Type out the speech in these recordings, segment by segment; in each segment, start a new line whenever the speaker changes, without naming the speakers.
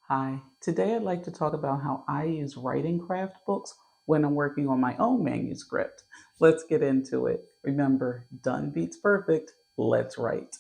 Hi, today I'd like to talk about how I use writing craft books when I'm working on my own manuscript. Let's get into it. Remember, done beats perfect. Let's write.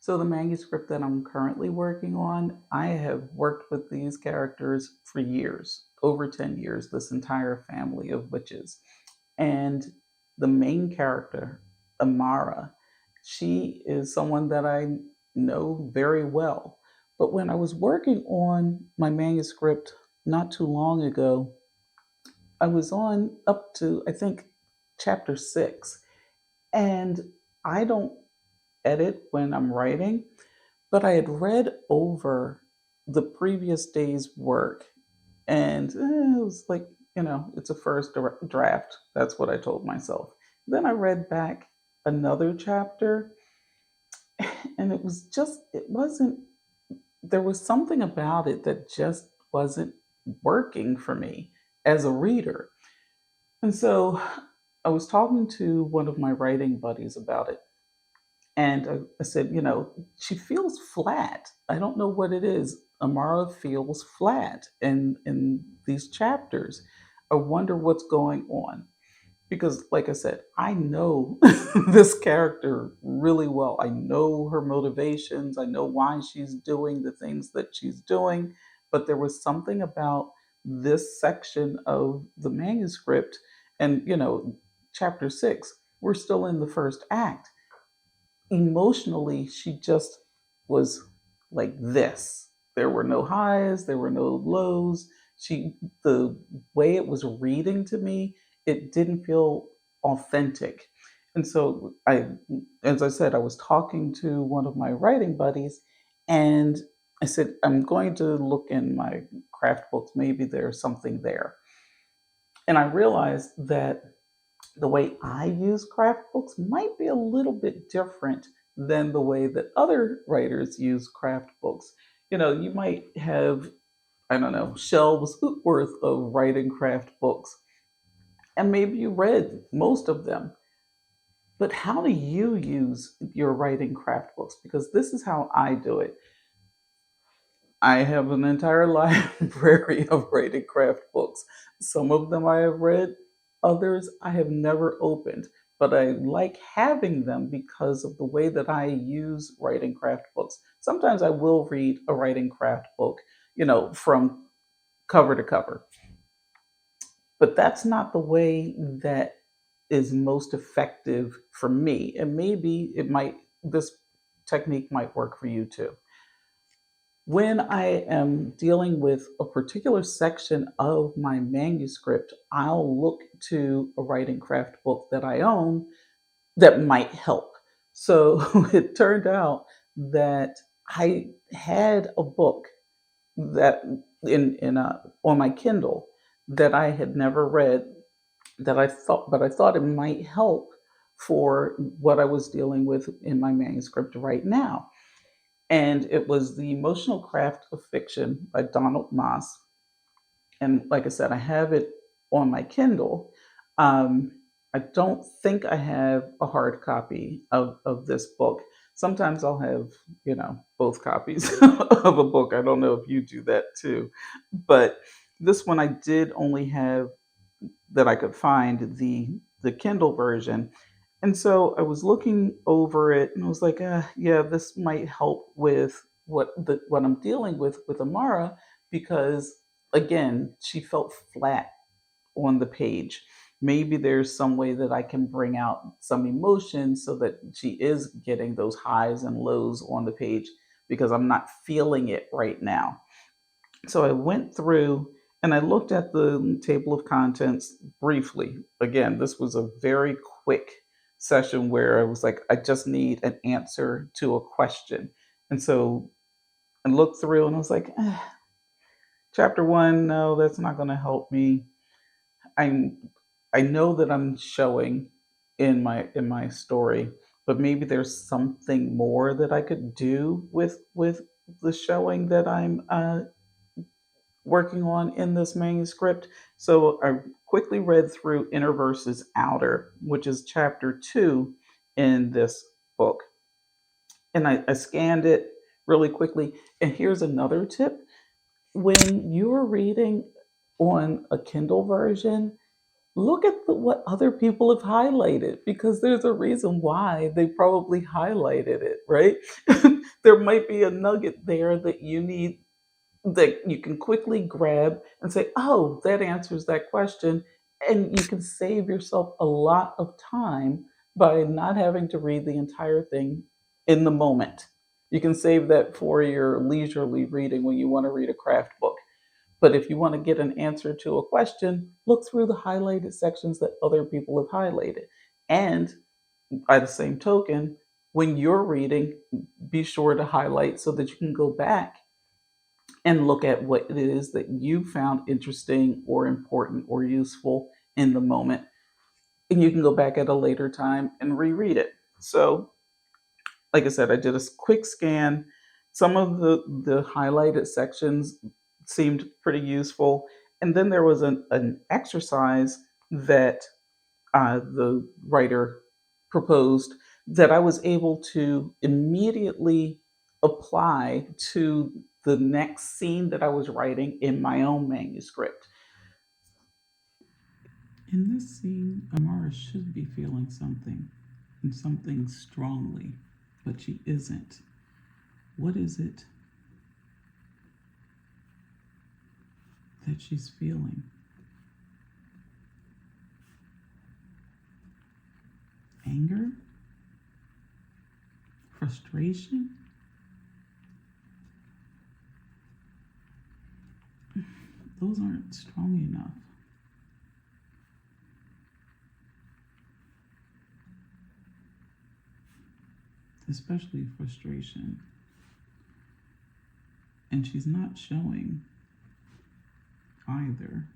So, the manuscript that I'm currently working on, I have worked with these characters for years, over 10 years, this entire family of witches. And the main character, Amara, she is someone that I know very well. But when I was working on my manuscript not too long ago, I was on up to, I think, chapter 6. And I don't edit when I'm writing, but I had read over the previous day's work, and it was like, it's a first draft. That's what I told myself. Then I read back another chapter, and it wasn't, there was something about it that just wasn't working for me as a reader. And so I was talking to one of my writing buddies about it. And I said, she feels flat. I don't know what it is. Amara feels flat in these chapters. I wonder what's going on. Because, like I said, I know this character really well. I know her motivations. I know why she's doing the things that she's doing. But there was something about this section of the manuscript, and, chapter 6, we're still in the first act. Emotionally, she just was like this. There were no highs, there were no lows. The way it was reading to me, it didn't feel authentic. And so as I said, I was talking to one of my writing buddies, and I said, I'm going to look in my craft books. Maybe there's something there. And I realized that the way I use craft books might be a little bit different than the way that other writers use craft books. You might have, I don't know, shelves worth of writing craft books, and maybe you read most of them. But how do you use your writing craft books? Because this is how I do it. I have an entire library of writing craft books. Some of them I have read, others I have never opened. But I like having them because of the way that I use writing craft books. Sometimes I will read a writing craft book, from cover to cover. But that's not the way that is most effective for me. And maybe this technique might work for you too. When I am dealing with a particular section of my manuscript, I'll look to a writing craft book that I own that might help. So it turned out that I had a book that on my Kindle that I had never read, but I thought it might help for what I was dealing with in my manuscript right now, and it was The Emotional Craft of Fiction by Donald Moss. And like I said, I have it on my Kindle. Um, I don't think I have a hard copy of this book. Sometimes I'll have, both copies of a book. I don't know if you do that too. But this one I did only have that I could find the Kindle version. And so I was looking over it and I was like, yeah, this might help with what I'm dealing with Amara, because again, she felt flat on the page. Maybe there's some way that I can bring out some emotion so that she is getting those highs and lows on the page, because I'm not feeling it right now. So I went through and I looked at the table of contents briefly. Again, this was a very quick session where I was like, I just need an answer to a question. And so I looked through and I was like, chapter one, no, that's not going to help me. I'm I know that I'm showing in my story, but maybe there's something more that I could do with the showing that I'm working on in this manuscript. So I quickly read through Inner versus Outer, which is chapter 2 in this book. And I scanned it, really quickly. And here's another tip: when you're reading on a Kindle version, look at what other people have highlighted, because there's a reason why they probably highlighted it, right? There might be a nugget there that you need, that you can quickly grab and say, oh, that answers that question. And you can save yourself a lot of time by not having to read the entire thing in the moment. You can save that for your leisurely reading when you want to read a craft book. But if you want to get an answer to a question, look through the highlighted sections that other people have highlighted. And by the same token, when you're reading, be sure to highlight so that you can go back and look at what it is that you found interesting or important or useful in the moment. And you can go back at a later time and reread it. So, like I said, I did a quick scan. Some of the highlighted sections seemed pretty useful. And then there was an exercise that the writer proposed that I was able to immediately apply to the next scene that I was writing in my own manuscript. In this scene, Amara should be feeling something, and something strongly, but she isn't. What is it that she's feeling? Anger? Frustration? Those aren't strong enough. Especially frustration. And she's not showing either.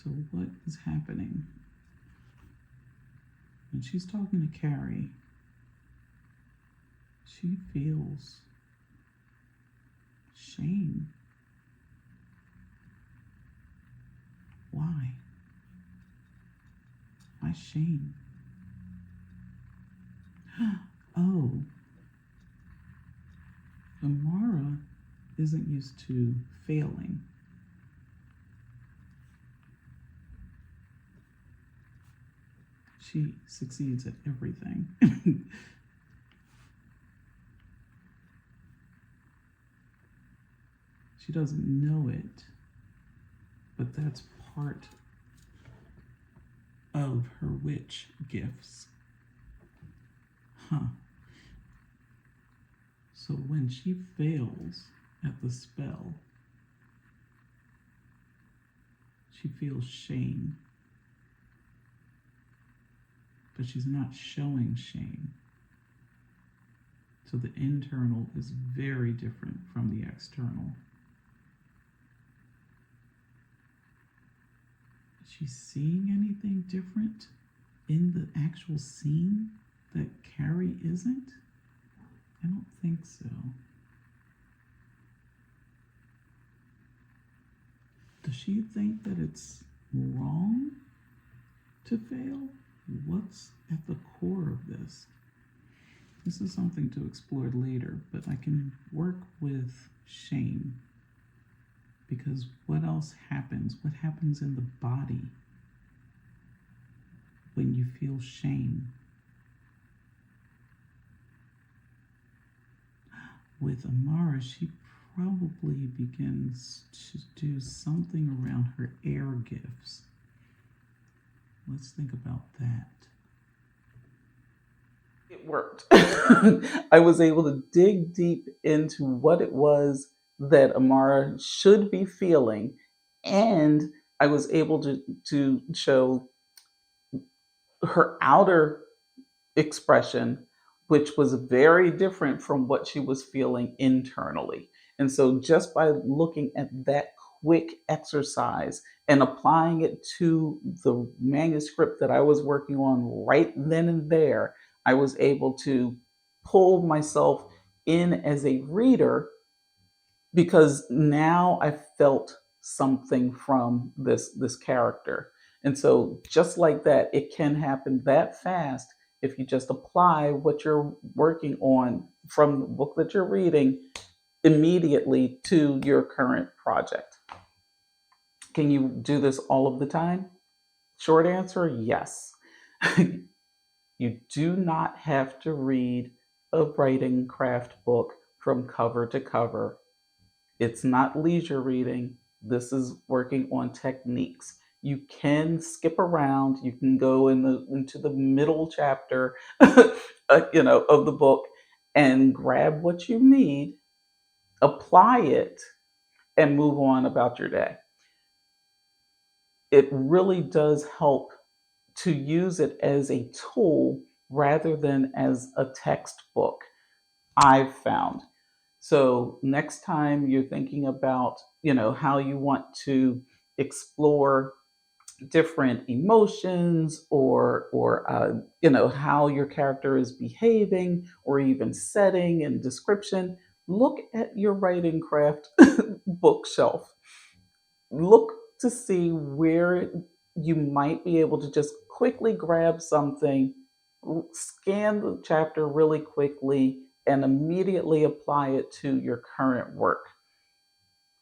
So, what is happening? When she's talking to Carrie, she feels shame. Why? Why shame? Oh, Amara isn't used to failing. She succeeds at everything. She doesn't know it, but that's part of her witch gifts. Huh. So when she fails at the spell, she feels shame, but she's not showing shame. So the internal is very different from the external. Is she seeing anything different in the actual scene that Carrie isn't? I don't think so. Does she think that it's wrong to fail? What's at the core of this? This is something to explore later, but I can work with shame, because what else happens? What happens in the body when you feel shame? With Amara, she probably begins to do something around her air gifts. Let's think about that. It worked. I was able to dig deep into what it was that Amara should be feeling, and I was able to show her outer expression, which was very different from what she was feeling internally. And so, just by looking at that quick exercise and applying it to the manuscript that I was working on right then and there, I was able to pull myself in as a reader, because now I felt something from this character. And so, just like that, it can happen that fast if you just apply what you're working on from the book that you're reading immediately to your current project. Can you do this all of the time? Short answer, yes. You do not have to read a writing craft book from cover to cover. It's not leisure reading. This is working on techniques. You can skip around. You can go into the middle chapter, of the book, and grab what you need, apply it, and move on about your day. It really does help to use it as a tool rather than as a textbook, I've found. So next time you're thinking about, how you want to explore different emotions or how your character is behaving or even setting and description, look at your writing craft bookshelf. Look to see where you might be able to just quickly grab something, scan the chapter really quickly, and immediately apply it to your current work.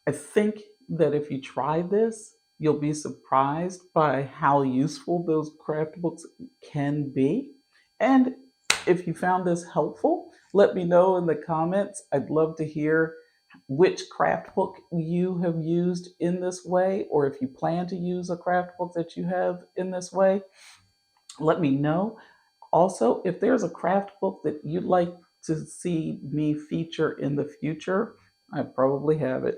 I think that if you try this, you'll be surprised by how useful those craft books can be. And if you found this helpful, let me know in the comments. I'd love to hear which craft book you have used in this way, or if you plan to use a craft book that you have in this way, let me know. Also, if there's a craft book that you'd like to see me feature in the future, I probably have it.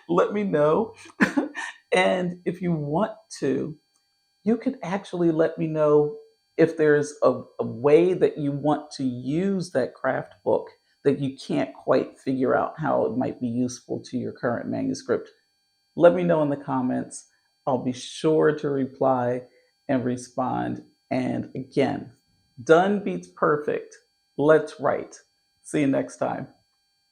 Let me know. And if you want to, you could actually let me know if there's a way that you want to use that craft book that you can't quite figure out how it might be useful to your current manuscript. Let me know in the comments. I'll be sure to reply and respond. And again, done beats perfect. Let's write. See you next time.